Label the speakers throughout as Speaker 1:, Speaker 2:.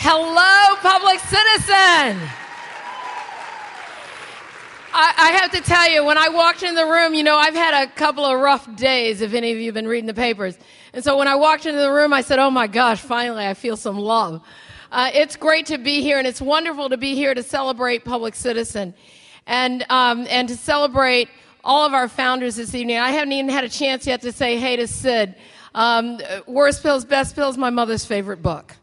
Speaker 1: Hello, public citizen. I have to tell you, when I walked in the room, I've had a couple of rough days, if any of you have been reading the papers. And so when I walked into the room, I said, oh my gosh, finally I feel some love. It's great to be here, and it's wonderful to be here to celebrate Public Citizen and to celebrate all of our founders this evening. I haven't even had a chance yet to say hey to Sid. Worst Pills, Best Pills, my mother's favorite book.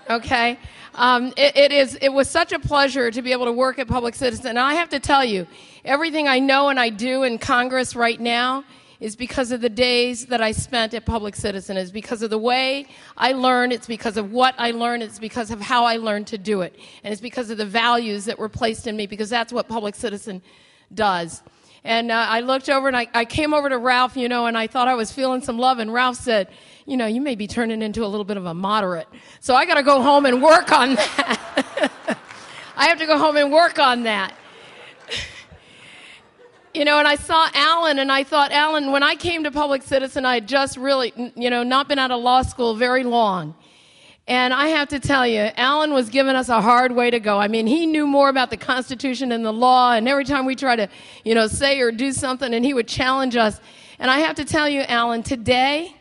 Speaker 1: Okay? It was such a pleasure to be able to work at Public Citizen. And I have to tell you, everything I know and I do in Congress right now is because of the days that I spent at Public Citizen. It's because of the way I learned. It's because of what I learned. It's because of how I learned to do it. And it's because of the values that were placed in me, because that's what Public Citizen does. And I looked over and I came over to Ralph, and I thought I was feeling some love. And Ralph said, you may be turning into a little bit of a moderate. So I got to go home and work on that. I have to go home and work on that. And I saw Alan, and I thought, Alan, when I came to Public Citizen, I had just really, not been out of law school very long. And I have to tell you, Alan was giving us a hard way to go. I mean, he knew more about the Constitution and the law, and every time we try to, say or do something, and he would challenge us. And I have to tell you, Alan, today,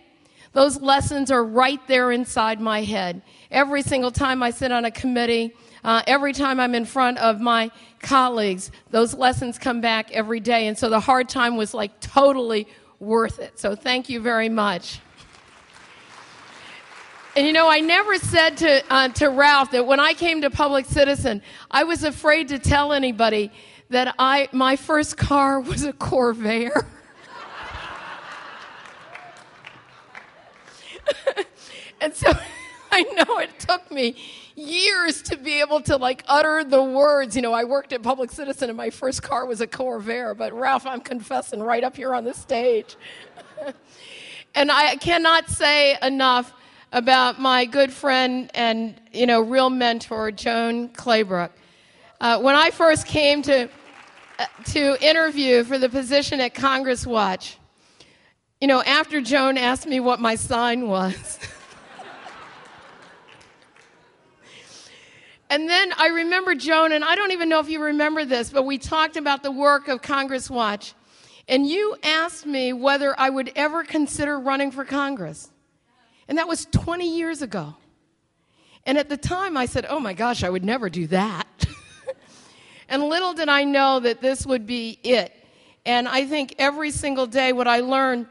Speaker 1: those lessons are right there inside my head. Every single time I sit on a committee, every time I'm in front of my colleagues, those lessons come back every day. And so the hard time was like totally worth it. So thank you very much. And I never said to Ralph that when I came to Public Citizen, I was afraid to tell anybody that my first car was a Corvair. And so I know it took me years to be able to utter the words. I worked at Public Citizen and my first car was a Corvair, but Ralph, I'm confessing right up here on the stage. And I cannot say enough about my good friend and, real mentor, Joan Claybrook. When I first came to interview for the position at Congress Watch, after Joan asked me what my sign was, and then I remember Joan, and I don't even know if you remember this, but we talked about the work of Congress Watch, and you asked me whether I would ever consider running for Congress. And that was 20 years ago. And at the time, I said, oh my gosh, I would never do that. And little did I know that this would be it. And I think every single day what I learn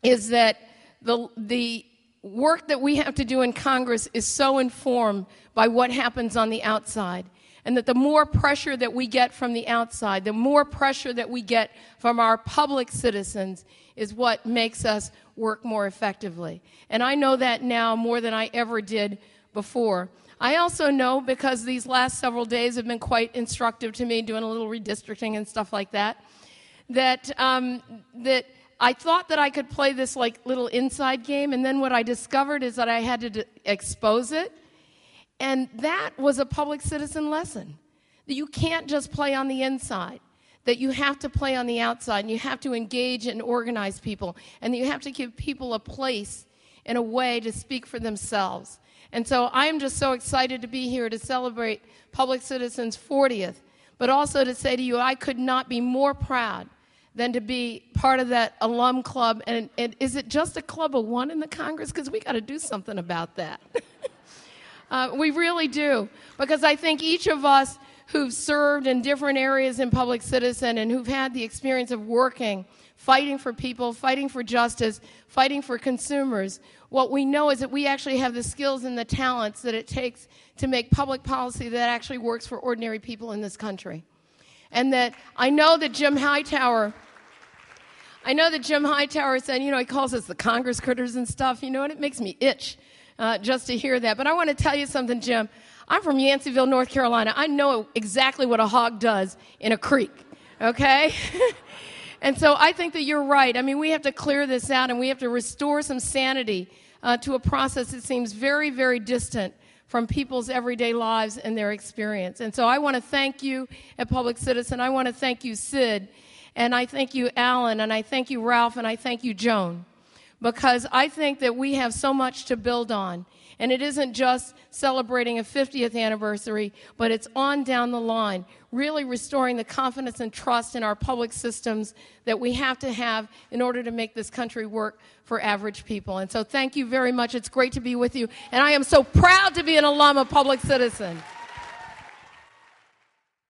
Speaker 1: is that the work that we have to do in Congress is so informed by what happens on the outside. And that the more pressure that we get from the outside, the more pressure that we get from our public citizens is what makes us work more effectively. And I know that now more than I ever did before. I also know, because these last several days have been quite instructive to me, doing a little redistricting and stuff like that, that I thought that I could play this little inside game, and then what I discovered is that I had to expose it. And that was a public citizen lesson, that you can't just play on the inside, that you have to play on the outside, and you have to engage and organize people, and you have to give people a place and a way to speak for themselves. And so I am just so excited to be here to celebrate Public Citizen's 40th, but also to say to you, I could not be more proud than to be part of that alum club. And is it just a club of one in the Congress? Because we got to do something about that. We really do, because I think each of us who've served in different areas in Public Citizen and who've had the experience of working, fighting for people, fighting for justice, fighting for consumers, what we know is that we actually have the skills and the talents that it takes to make public policy that actually works for ordinary people in this country. And that I know that Jim Hightower said, he calls us the Congress critters and stuff, and it makes me itch just to hear that. But I want to tell you something, Jim. I'm from Yanceyville, North Carolina. I know exactly what a hog does in a creek, okay? And so I think that you're right. I mean, we have to clear this out, and we have to restore some sanity to a process that seems very, very distant from people's everyday lives and their experience. And so I want to thank you at Public Citizen. I want to thank you, Sid, and I thank you, Alan, and I thank you, Ralph, and I thank you, Joan. because I think that we have so much to build on. And it isn't just celebrating a 50th anniversary, but it's on down the line, really restoring the confidence and trust in our public systems that we have to have in order to make this country work for average people. And so thank you very much. It's great to be with you. And I am so proud to be an alum of Public Citizen.